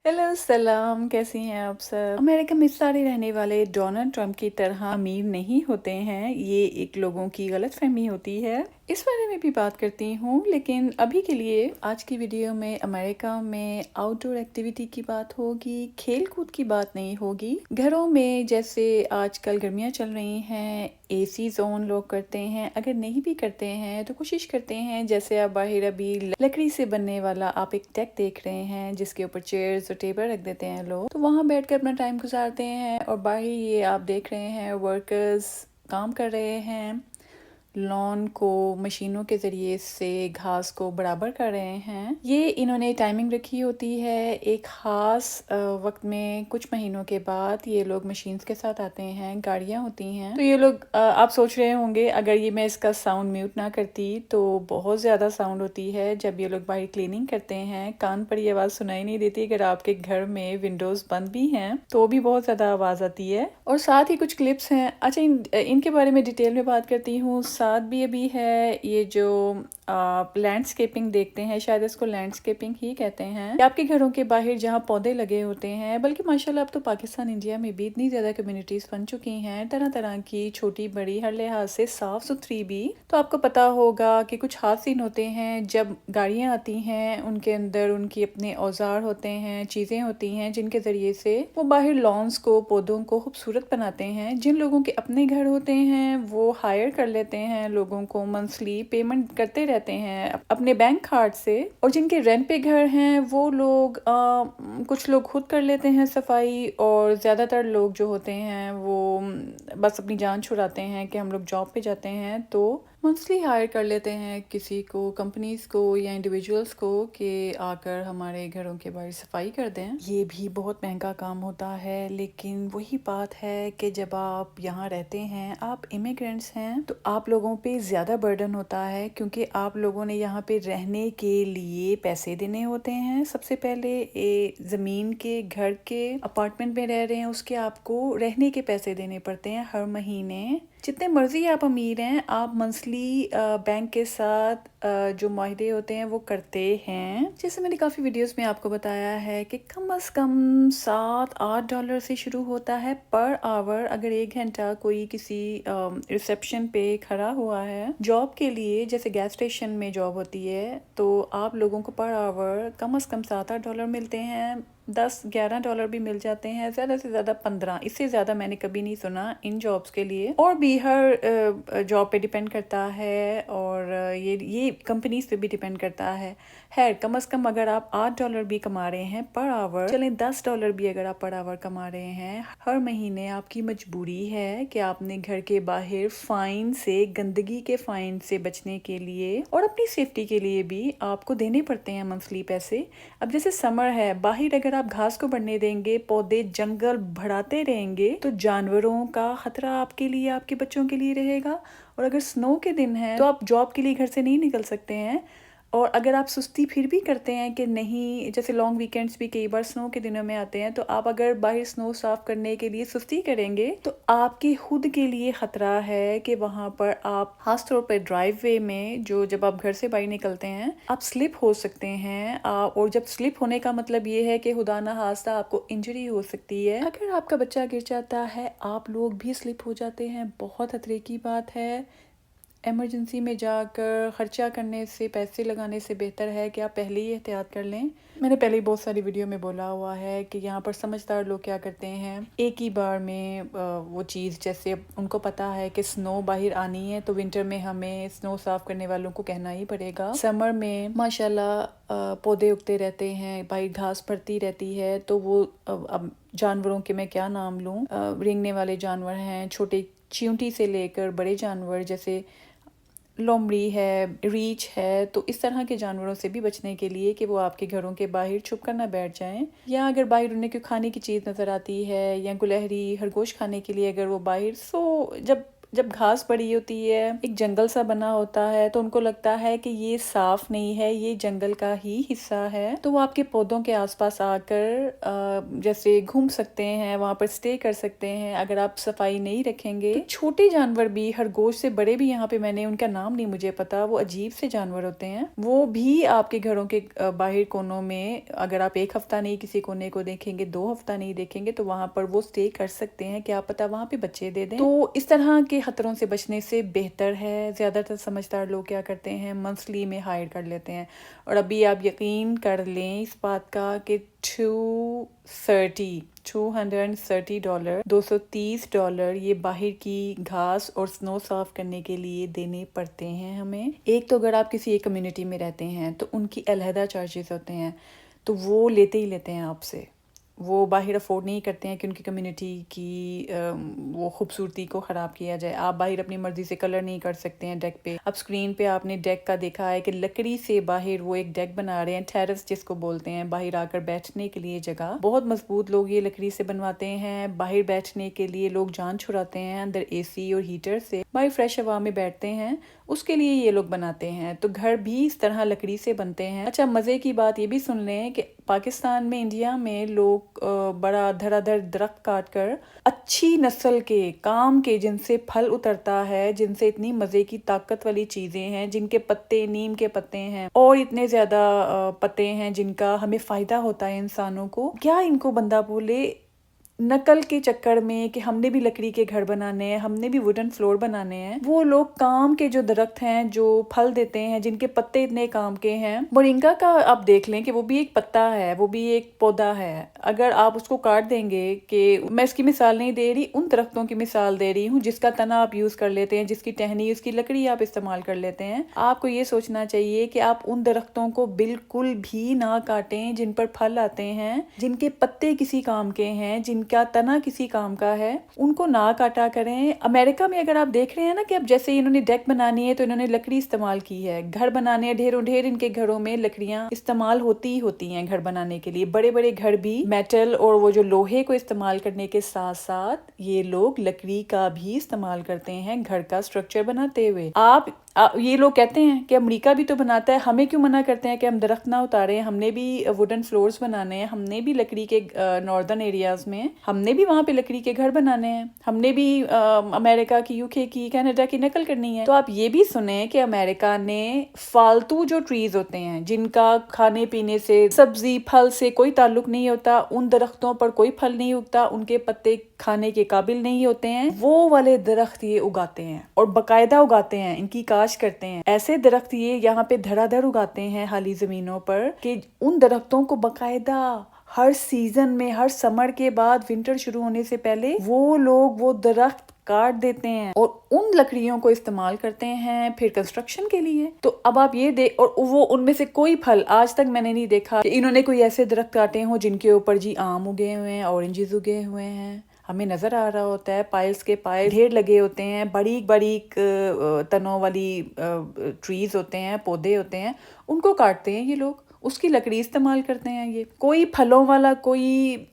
Hello सलाम, कैसी हैं आप सब। अमेरिका में सारे रहने वाले डोनाल्ड ट्रंप की तरह अमीर नहीं होते हैं, ये एक लोगों की गलतफहमी होती है। इस बारे में भी बात करती हूँ, लेकिन अभी के लिए आज की वीडियो में अमेरिका में आउटडोर एक्टिविटी की बात होगी, खेल कूद की बात नहीं होगी। घरों में जैसे आजकल गर्मियाँ चल रही हैं, एसी जोन लोग करते हैं, अगर नहीं भी करते हैं तो कोशिश करते हैं। जैसे आप बाहर अभी लकड़ी से बनने वाला आप एक डेक देख रहे हैं जिसके ऊपर चेयर्स और टेबल रख देते हैं लोग, तो वहाँ बैठकर अपना टाइम गुजारते हैं। और बाहर ये आप देख रहे हैं वर्कर्स काम कर रहे हैं, लॉन को मशीनों के ज़रिए से घास को बराबर कर रहे हैं। ये इन्होंने टाइमिंग रखी होती है, एक ख़ास वक्त में कुछ महीनों के बाद ये लोग मशीन्स के साथ आते हैं, गाड़ियाँ होती हैं। तो ये लोग आप सोच रहे होंगे अगर ये मैं इसका साउंड म्यूट ना करती तो बहुत ज़्यादा साउंड होती है जब ये लोग बाहर क्लीनिंग करते हैं। कान पर ये आवाज़ सुनाई नहीं देती। अगर आपके घर में विंडोज़ बंद भी हैं तो भी बहुत ज़्यादा आवाज़ आती है। और साथ ही कुछ क्लिप्स हैं। अच्छा, इनके बारे में डिटेल में बात करती हूँ। साथ भी अभी है ये जो आप लैंडस्केपिंग देखते हैं, शायद इसको लैंडस्केपिंग ही कहते हैं, आपके घरों के बाहर जहाँ पौधे लगे होते हैं। बल्कि माशाल्लाह अब तो पाकिस्तान इंडिया में भी इतनी ज़्यादा कम्युनिटीज़ बन चुकी हैं, तरह तरह की, छोटी बड़ी, हर लिहाज से साफ़ सुथरी भी। तो आपको पता होगा कि कुछ हाथ सीन होते हैं जब गाड़ियाँ आती हैं, उनके अंदर उनकी अपने औजार होते हैं, चीज़ें होती हैं जिनके ज़रिए से वो बाहर लॉन्स को, पौधों को खूबसूरत बनाते हैं। जिन लोगों के अपने घर होते हैं वो हायर कर लेते हैं लोगों को, मंथली पेमेंट करते रहते हैं अपने बैंक कार्ड से। और जिनके रेंट पे घर हैं वो लोग कुछ लोग खुद कर लेते हैं सफाई, और ज़्यादातर लोग जो होते हैं वो बस अपनी जान छुड़ाते हैं कि हम लोग जॉब पे जाते हैं तो मंथली हायर कर लेते हैं किसी को, कंपनीज़ को या इंडिविजुअल्स को, कि आकर हमारे घरों के बाहर सफाई कर दें। ये भी बहुत महंगा काम होता है, लेकिन वही बात है कि जब आप यहाँ रहते हैं, आप इमिग्रेंट्स हैं, तो आप लोगों पे ज़्यादा बर्डन होता है, क्योंकि आप लोगों ने यहाँ पे रहने के लिए पैसे देने होते हैं। सबसे पहले ज़मीन के, घर के, अपार्टमेंट में रह रहे हैं उसके आपको रहने के पैसे देने पड़ते हैं हर महीने। जितने मर्जी आप अमीर हैं, आप मंथली बैंक के साथ जो माहदे होते हैं वो करते हैं। जैसे मैंने काफ़ी वीडियोस में आपको बताया है कि कम से कम $7-8 से शुरू होता है पर आवर। अगर 1 घंटा कोई किसी रिसेप्शन पे खड़ा हुआ है जॉब के लिए, जैसे गैस स्टेशन में जॉब होती है, तो आप लोगों को पर आवर कम से कम $7-8 मिलते हैं। $10-11 भी मिल जाते हैं, ज़्यादा से ज़्यादा 15। इससे ज़्यादा मैंने कभी नहीं सुना इन जॉब्स के लिए। और भी हर जॉब पे डिपेंड करता है, और ये कंपनीज पे भी डिपेंड करता है। खैर, कम से कम अगर आप $8 भी कमा रहे हैं पर आवर, चलें $10 भी अगर आप पर आवर कमा रहे हैं हर महीने, आपकी मजबूरी है कि आपने घर के बाहर फाइन से, गंदगी के फाइन से बचने के लिए और अपनी सेफ्टी के लिए भी आपको देने पड़ते हैं मंथली पैसे। अब जैसे समर है, बाहर अगर आप घास को बढ़ने देंगे, पौधे जंगल बढ़ाते रहेंगे, तो जानवरों का खतरा आपके लिए, आपके बच्चों के लिए रहेगा। और अगर स्नो के दिन है तो आप जॉब के लिए घर से नहीं निकल सकते हैं। और अगर आप सुस्ती फिर भी करते हैं कि नहीं, जैसे लॉन्ग वीकेंड्स भी कई बार स्नो के दिनों में आते हैं, तो आप अगर बाहर स्नो साफ करने के लिए सुस्ती करेंगे तो आपके खुद के लिए खतरा है कि वहां पर आप खासतौर पर ड्राइववे में, जो जब आप घर से बाहर निकलते हैं, आप स्लिप हो सकते हैं। और जब स्लिप होने का मतलब ये है कि खुदा ना खास्ता आपको इंजरी हो सकती है। अगर आपका बच्चा गिर जाता है, आप लोग भी स्लिप हो जाते हैं, बहुत खतरे की बात है। इमरजेंसी में जाकर ख़र्चा करने से, पैसे लगाने से बेहतर है कि आप पहले ही एहतियात कर लें। मैंने पहले ही बहुत सारी वीडियो में बोला हुआ है कि यहाँ पर समझदार लोग क्या करते हैं, एक ही बार में वो चीज़, जैसे उनको पता है कि स्नो बाहर आनी है तो विंटर में हमें स्नो साफ़ करने वालों को कहना ही पड़ेगा। समर में माशाल्लाह पौधे उगते रहते हैं, बाहर घास बढ़ती रहती है, तो वो अब जानवरों के मैं क्या नाम लूँ, रेंगने वाले जानवर हैं, छोटे चींटी से लेकर बड़े जानवर जैसे लोमड़ी है, रीछ है, तो इस तरह के जानवरों से भी बचने के लिए कि वो आपके घरों के बाहर छुप कर ना बैठ जाएं। या अगर बाहर उन्हें कोई खाने की चीज़ नज़र आती है, या गुलहरी, खरगोश खाने के लिए अगर वो बाहर, सो जब جب گھاس پڑی ہوتی ہے، ایک جنگل سا بنا ہوتا ہے، تو ان کو لگتا ہے کہ یہ صاف نہیں ہے، یہ جنگل کا ہی حصہ ہے، تو وہ آپ کے پودوں کے آس پاس آ کر جیسے گھوم سکتے ہیں، وہاں پر اسٹے کر سکتے ہیں اگر آپ صفائی نہیں رکھیں گے۔ تو چھوٹے جانور بھی، خرگوش سے بڑے بھی، یہاں پہ میں نے ان کا نام نہیں مجھے پتا، وہ عجیب سے جانور ہوتے ہیں، وہ بھی آپ کے گھروں کے باہر کونوں میں اگر آپ ایک ہفتہ نہیں کسی کونے کو دیکھیں گے، 2 ہفتہ نہیں دیکھیں گے، تو وہاں پر وہ اسٹے کر سکتے ہیں، کیا پتا وہاں پہ بچے دے دیں۔ تو اس طرح کے خطروں سے بچنے سے بہتر ہے، زیادہ تر سمجھدار لوگ کیا کرتے ہیں، منثلی میں ہائر کر لیتے ہیں۔ اور ابھی آپ یقین کر لیں اس بات کا کہ $230 $230 یہ باہر کی گھاس اور سنو صاف کرنے کے لیے دینے پڑتے ہیں ہمیں۔ ایک تو اگر آپ کسی ایک کمیونٹی میں رہتے ہیں تو ان کی علیحدہ چارجز ہوتے ہیں، تو وہ لیتے ہی لیتے ہیں آپ سے، وہ باہر افورڈ نہیں کرتے ہیں کہ ان کی کمیونٹی کی وہ خوبصورتی کو خراب کیا جائے۔ آپ باہر اپنی مرضی سے کلر نہیں کر سکتے ہیں ڈیک پہ۔ اب اسکرین پہ آپ نے ڈیک کا دیکھا ہے کہ لکڑی سے باہر وہ ایک ڈیک بنا رہے ہیں، ٹیرس جس کو بولتے ہیں، باہر آ کر بیٹھنے کے لیے جگہ۔ بہت مضبوط لوگ یہ لکڑی سے بنواتے ہیں، باہر بیٹھنے کے لیے لوگ جان چھڑاتے ہیں، اندر اے سی اور ہیٹر سے باہر فریش ہوا میں بیٹھتے ہیں، اس کے لیے یہ لوگ بناتے ہیں۔ تو گھر بھی اس طرح لکڑی سے بنتے ہیں۔ اچھا، مزے کی بات یہ بھی سن لیں کہ پاکستان میں، انڈیا میں لوگ بڑا دھڑا دھڑ درخت کاٹ کر اچھی نسل کے کام کے، جن سے پھل اترتا ہے، جن سے اتنی مزے کی طاقت والی چیزیں ہیں، جن کے پتے نیم کے پتے ہیں اور اتنے زیادہ پتے ہیں جن کا ہمیں فائدہ ہوتا ہے انسانوں کو، کیا ان کو بندہ بولے، نقل کے چکر میں کہ ہم نے بھی لکڑی کے گھر بنانے ہیں، ہم نے بھی ووڈن فلور بنانے ہیں، وہ لوگ کام کے جو درخت ہیں، جو پھل دیتے ہیں، جن کے پتے اتنے کام کے ہیں، مورنگا کا آپ دیکھ لیں کہ وہ بھی ایک پتا ہے، وہ بھی ایک پودا ہے، اگر آپ اس کو کاٹ دیں گے، کہ میں اس کی مثال نہیں دے رہی، ان درختوں کی مثال دے رہی ہوں جس کا تنا آپ یوز کر لیتے ہیں، جس کی ٹہنی، اس کی لکڑی آپ استعمال کر لیتے ہیں، آپ کو یہ سوچنا چاہیے کہ آپ ان درختوں کو بالکل بھی نہ کاٹیں جن پر پھل آتے ہیں، جن کے پتے کسی کام کے ہیں، جن کا تنا کسی کام کا ہے، ان کو نہ کاٹا کریں۔ امریکہ میں اگر آپ دیکھ رہے ہیں نا کہ اب جیسے انہوں نے ڈیک بنانی ہے تو انہوں نے لکڑی استعمال کی ہے، گھر بنانے ڈھیروں ڈھیر ان کے گھروں میں لکڑیاں استعمال ہوتی ہیں گھر بنانے کے لیے، بڑے بڑے گھر بھی میٹل اور وہ جو لوہے کو استعمال کرنے کے ساتھ ساتھ یہ لوگ لکڑی کا بھی استعمال کرتے ہیں گھر کا سٹرکچر بناتے ہوئے۔ یہ لوگ کہتے ہیں کہ امریکہ بھی تو بناتا ہے، ہمیں کیوں منع کرتے ہیں کہ ہم درخت نہ اتاریں، ہم نے بھی ووڈن فلورز بنانے ہیں، ہم نے بھی لکڑی کے ناردرن ایریاز میں ہم نے بھی وہاں پہ لکڑی کے گھر بنانے ہیں، ہم نے بھی امریکہ کی، UK کی، کینیڈا کی نقل کرنی ہے۔ تو آپ یہ بھی سنیں کہ امریکہ نے فالتو جو ٹریز ہوتے ہیں، جن کا کھانے پینے سے، سبزی پھل سے کوئی تعلق نہیں ہوتا، ان درختوں پر کوئی پھل نہیں اگتا، ان کے پتے کھانے کے قابل نہیں ہوتے ہیں، وہ والے درخت یہ اگاتے ہیں اور باقاعدہ اگاتے ہیں، ان کی کاشت کرتے ہیں۔ ایسے درخت یہ یہاں پہ دھڑا دھڑ اگاتے ہیں خالی زمینوں پر، کہ ان درختوں کو باقاعدہ ہر سیزن میں، ہر سمر کے بعد ونٹر شروع ہونے سے پہلے وہ لوگ وہ درخت کاٹ دیتے ہیں اور ان لکڑیوں کو استعمال کرتے ہیں پھر کنسٹرکشن کے لیے۔ تو اب آپ یہ اور وہ ان میں سے کوئی پھل آج تک میں نے نہیں دیکھا کہ انہوں نے کوئی ایسے درخت کاٹے ہوں جن کے اوپر جی آم اگے ہوئے ہیں، اورنجز اگے ہوئے ہیں، ہمیں نظر آ رہا ہوتا ہے، پائلز کے پائل ڈھیر لگے ہوتے ہیں، بڑی بڑی تنوں والی ٹریز ہوتے ہیں، پودے ہوتے ہیں، ان کو کاٹتے ہیں یہ لوگ، اس کی لکڑی استعمال کرتے ہیں۔ یہ کوئی پھلوں والا، کوئی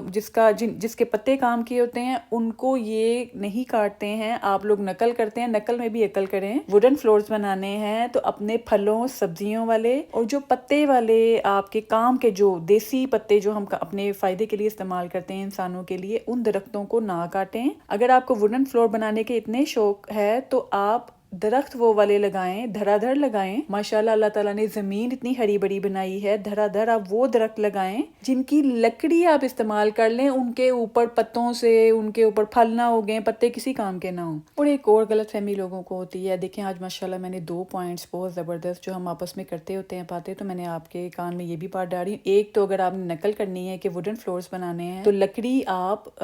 جس کے پتے کام کیے ہوتے ہیں، ان کو یہ نہیں کاٹتے ہیں۔ آپ لوگ نقل کرتے ہیں، نقل میں بھی عقل کریں، ووڈن فلورز بنانے ہیں تو اپنے پھلوں، سبزیوں والے اور جو پتے والے آپ کے کام کے، جو دیسی پتے جو ہم اپنے فائدے کے لیے استعمال کرتے ہیں انسانوں کے لیے، ان درختوں کو نہ کاٹیں۔ اگر آپ کو ووڈن فلور بنانے کے اتنے شوق ہے تو آپ درخت وہ والے لگائیں، دھڑا دھڑ لگائیں۔ ماشاءاللہ اللہ تعالیٰ نے زمین اتنی ہری بڑی بنائی ہے، دھڑا دھڑ آپ وہ درخت لگائیں جن کی لکڑی آپ استعمال کر لیں، ان کے اوپر پتوں سے، ان کے اوپر پھل نہ ہوگیں، پتے کسی کام کے نہ ہوں۔ اور ایک اور غلط فہمی لوگوں کو ہوتی ہے، دیکھیں آج ماشاءاللہ میں نے 2 پوائنٹس بہت زبردست جو ہم آپس میں کرتے ہوتے ہیں باتیں، تو میں نے آپ کے کان میں یہ بھی بات ڈالی۔ ایک تو اگر آپ نے نقل کرنی ہے کہ ووڈن فلورز بنانے ہیں تو لکڑی آپ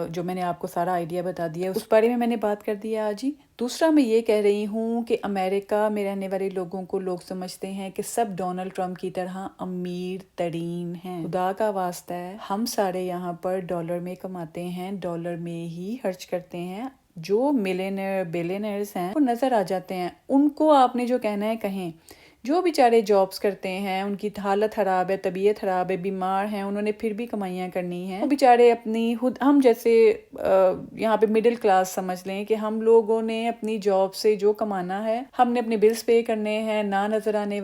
جو میں نے آپ کو سارا آئیڈیا بتا دیا، اس بارے میں نے بات کر دیا آج ہی۔ دوسرا میں یہ کہہ رہی ہوں کہ امریکہ میں رہنے والے لوگوں کو لوگ سمجھتے ہیں کہ سب ڈونلڈ ٹرمپ کی طرح امیر ترین ہیں۔ خدا کا واسطہ ہے، ہم سارے یہاں پر ڈالر میں کماتے ہیں، ڈالر میں ہی خرچ کرتے ہیں۔ جو ملینئر بلینئرز ہیں وہ نظر آ جاتے ہیں، ان کو آپ نے جو کہنا ہے کہیں، जो बेचारे जॉब्स करते हैं, उनकी हालत ख़राब है, तबीयत ख़राब है, बीमार हैं, उन्होंने फिर भी कमाइयाँ करनी हैं। वो बेचारे अपनी हम जैसे यहाँ पे मिडिल क्लास समझ लें कि हम लोगों ने अपनी जॉब से जो कमाना है, हमने अपने बिल्स पे करने हैं, ना नज़र आने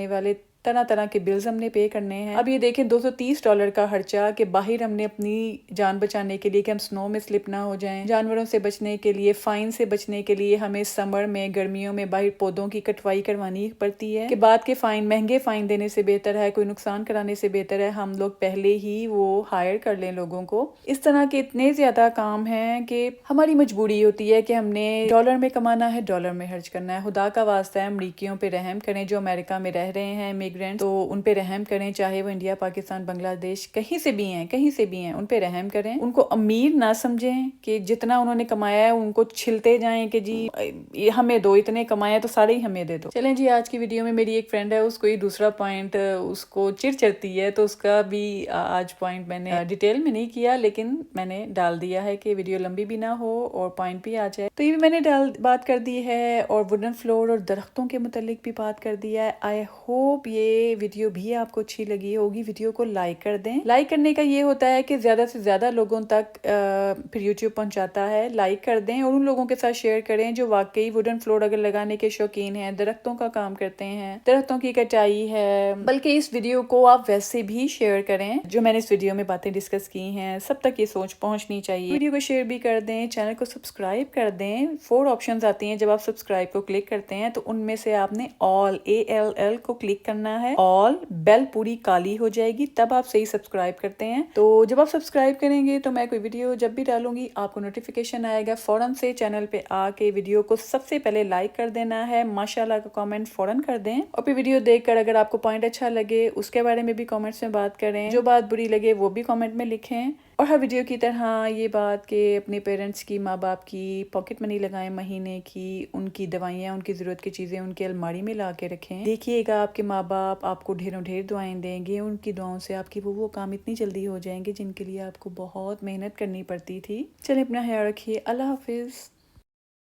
वाले तरह तरह के बिल्स हमने पे करने हैं। अब ये देखें $230 का खर्चा कि बाहर हमने अपनी जान बचाने के लिए कि हम स्नो में स्लिप ना हो जाएं, जानवरों से बचने के लिए, फाइन से बचने के लिए हमें समर में, गर्मियों में बाहर पौधों की कटवाई करवानी पड़ती है कि बाद के फाइन, महंगे फाइन देने से बेहतर है, कोई नुकसान कराने से बेहतर है हम लोग पहले ही वो हायर कर लें लोगों को। इस तरह के इतने ज्यादा काम हैं कि हमारी मजबूरी होती है कि हमने डॉलर में कमाना है, डॉलर में खर्च करना है। खुदा का वास्ता है, अमरीकियों पे रहम करें जो अमेरिका में रह रहे हैं, तो उन पे रहम करें, चाहे वो इंडिया, पाकिस्तान, बांग्लादेश कहीं से भी हैं, उन पे रहम करें। उनको अमीर ना समझें कि जितना उन्होंने कमाया है उनको छिलते जाएं कि जी ये हमें दो, इतने कमाया तो सारे ही हमें दे दो। चलें जी, आज की वीडियो में मेरी एक फ्रेंड है, उसको ये दूसरा पॉइंट उसको चिढ़ चढ़ती है, तो उसका भी आज पॉइंट मैंने डिटेल में नहीं किया, लेकिन मैंने डाल दिया है कि वीडियो लंबी भी ना हो और पॉइंट भी आ जाए। तो ये भी मैंने बात कर दी है, और वुडन फ्लोर और दरख्तों के मुतालिक भी बात कर दिया है। आई होप ये वीडियो भी आपको अच्छी लगी होगी। वीडियो को लाइक कर दें। लाइक करने का ये होता है कि ज्यादा से ज्यादा लोगों तक फिर यूट्यूब पहुंचाता है। लाइक कर दें और उन लोगों के साथ शेयर करें जो वाकई वुडन फ्लोर अगर लगाने के शौकीन हैं, दरख्तों का काम करते हैं, दरख्तों की कटाई है। बल्कि इस वीडियो को आप वैसे भी शेयर करें, जो मैंने इस वीडियो में बातें डिस्कस की हैं सब तक ये सोच पहुंचनी चाहिए। वीडियो को शेयर भी कर दें, चैनल को सब्सक्राइब कर दें। 4 ऑप्शंस आती हैं, जब आप सब्सक्राइब को क्लिक करते हैं तो उनमें से आपने ऑल ALL को क्लिक करना है। ऑल बेल पूरी काली हो जाएगी, तब आप सही सब्सक्राइब करते हैं। तो जब आप सब्सक्राइब करेंगे तो मैं कोई वीडियो जब भी डालूंगी आपको नोटिफिकेशन आएगा। फौरन से चैनल पे आके वीडियो को सबसे पहले लाइक कर देना है, माशाल्लाह का कमेंट फौरन कर दें, और फिर वीडियो देखकर अगर आपको पॉइंट अच्छा लगे उसके बारे में भी कमेंट्स में बात करें, जो बात बुरी लगे वो भी कमेंट में लिखें। और हर वीडियो की तरह ये बात कि अपने पेरेंट्स की, माँ बाप की पॉकेट मनी लगाएं महीने की, उनकी दवाइयाँ, उनकी ज़रूरत की चीज़ें उनकी अलमारी में ला के रखें। देखिएगा आपके माँ बाप आपको ढेरों ढेर दुआएं देंगे, उनकी दुआओं से आपकी वो काम इतनी जल्दी हो जाएंगे जिनके लिए आपको बहुत मेहनत करनी पड़ती थी। चलिए अपना ख्याल रखिए। अल्लाह हाफिज़।